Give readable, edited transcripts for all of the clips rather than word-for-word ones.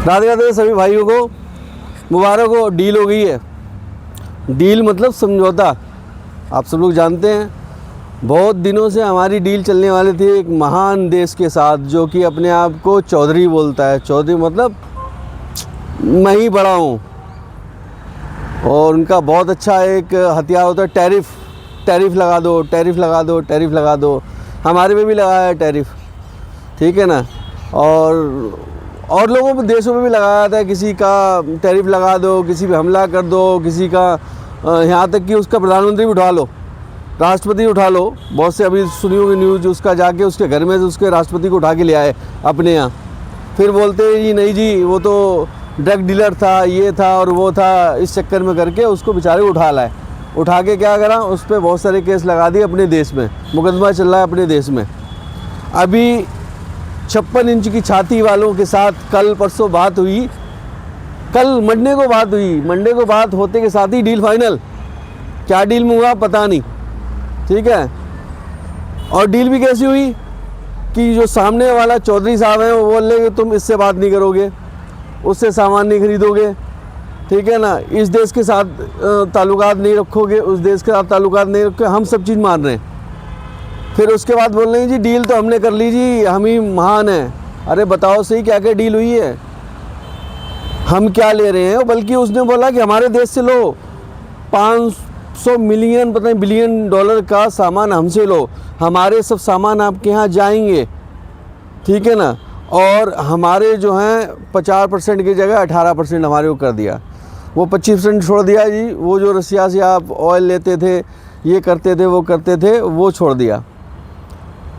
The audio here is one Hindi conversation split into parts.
राधे राधे सभी भाइयों को, मुबारक हो। डील हो गई है। डील मतलब समझौता। आप सब लोग जानते हैं बहुत दिनों से हमारी डील चलने वाली थी एक महान देश के साथ, जो कि अपने आप को चौधरी बोलता है। चौधरी मतलब मैं ही बड़ा हूँ। और उनका बहुत अच्छा एक हथियार होता है टैरिफ। टैरिफ लगा दो, टैरिफ लगा दो, टैरिफ लगा दो। हमारे पे भी लगाया है टैरिफ, ठीक है ना। और लोगों पे, देशों में भी लगाया था, किसी का टैरिफ लगा दो, किसी पे हमला कर दो, किसी का यहाँ तक कि उसका प्रधानमंत्री भी उठा लो, राष्ट्रपति उठा लो। बहुत से अभी सुनी होगी न्यूज़, उसका जाके उसके घर में से उसके राष्ट्रपति को उठा के ले आए अपने यहाँ। फिर बोलते हैं जी नहीं जी वो तो ड्रग डीलर था, ये था और वो था, इस चक्कर में करके उसको बेचारे उठा लाए। उठा के क्या करा, उस पर बहुत सारे केस लगा दिए अपने देश में, मुकदमा चल रहा है अपने देश में। अभी 56 इंच की छाती वालों के साथ कल परसों बात हुई, कल मंडे को बात हुई। मंडे को बात होते के साथ ही डील फाइनल। क्या डील में हुआ पता नहीं, ठीक है। और डील भी कैसी हुई कि जो सामने वाला चौधरी साहब है वो बोल रहे कि तुम इससे बात नहीं करोगे, उससे सामान नहीं खरीदोगे, ठीक है ना, इस देश के साथ ताल्लुकात नहीं रखोगे, उस देश के साथ ताल्लुकात नहीं रखोगे, हम सब चीज़ मान रहे हैं। फिर उसके बाद बोल रहे हैं जी डील तो हमने कर ली जी, हम ही महान हैं। अरे बताओ सही क्या क्या डील हुई है, हम क्या ले रहे हैं। बल्कि उसने बोला कि हमारे देश से लो 500 मिलियन पता नहीं बिलियन डॉलर का सामान हमसे लो, हमारे सब सामान आपके यहाँ जाएंगे, ठीक है ना। और हमारे जो हैं 50% की जगह 18% हमारे को कर दिया, वो 25% छोड़ दिया जी। वो जो रसिया से आप ऑयल लेते थे, ये करते थे, वो करते थे, वो छोड़ दिया।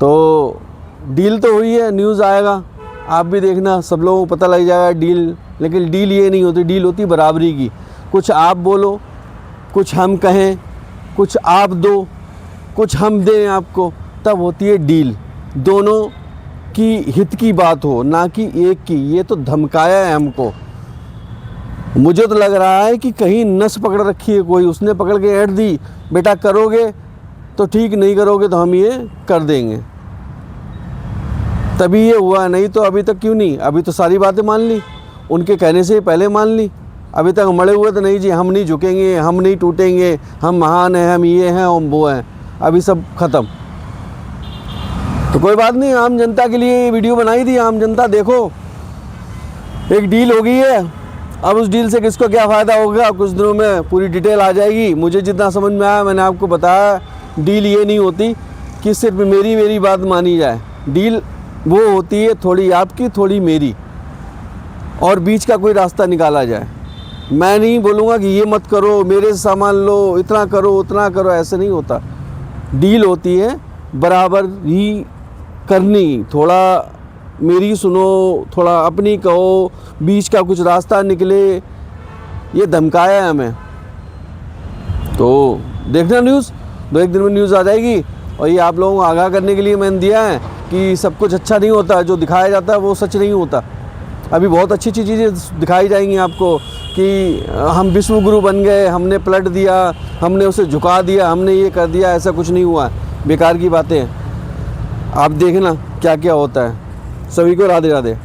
तो डील तो हुई है, न्यूज़ आएगा, आप भी देखना, सब लोगों को पता लग जाएगा डील। लेकिन डील ये नहीं होती, डील होती बराबरी की। कुछ आप बोलो, कुछ हम कहें, कुछ आप दो, कुछ हम दें आपको, तब होती है डील। दोनों की हित की बात हो, ना कि एक की। ये तो धमकाया है हमको। मुझे तो लग रहा है कि कहीं नस पकड़ रखी है कोई, उसने पकड़ के ऐड दी, बेटा करोगे तो ठीक, नहीं करोगे तो हम ये कर देंगे। तभी ये हुआ, नहीं तो अभी तक क्यों नहीं। अभी तो सारी बातें मान ली, उनके कहने से पहले मान ली। अभी तक मरे हुए तो नहीं जी, हम नहीं झुकेंगे, हम नहीं टूटेंगे, हम महान हैं, हम ये हैं, हम वो हैं। अभी सब ख़त्म। तो कोई बात नहीं, आम जनता के लिए वीडियो बनाई थी। आम जनता देखो, एक डील हो गई है। अब उस डील से किसको क्या फ़ायदा होगा कुछ दिनों में पूरी डिटेल आ जाएगी। मुझे जितना समझ में आया मैंने आपको बताया। डील ये नहीं होती कि सिर्फ मेरी बात मानी जाए। डील वो होती है थोड़ी आपकी, थोड़ी मेरी, और बीच का कोई रास्ता निकाला जाए। मैं नहीं बोलूँगा कि ये मत करो, मेरे से सामान लो, इतना करो, उतना करो, ऐसे नहीं होता। डील होती है बराबर ही करनी। थोड़ा मेरी सुनो, थोड़ा अपनी कहो, बीच का कुछ रास्ता निकले। ये धमकाया है हमें। तो देखना न्यूज़, 2-1 दिन में न्यूज़ आ जाएगी। और ये आप लोगों को आगाह करने के लिए मैंने दिया है कि सब कुछ अच्छा नहीं होता, जो दिखाया जाता है वो सच नहीं होता। अभी बहुत अच्छी अच्छी चीज़ें दिखाई जाएंगी आपको कि हम विश्व गुरु बन गए, हमने पलट दिया, हमने उसे झुका दिया, हमने ये कर दिया। ऐसा कुछ नहीं हुआ, बेकार की बातें हैं। आप देखना क्या क्या होता है। सभी को राधे राधे।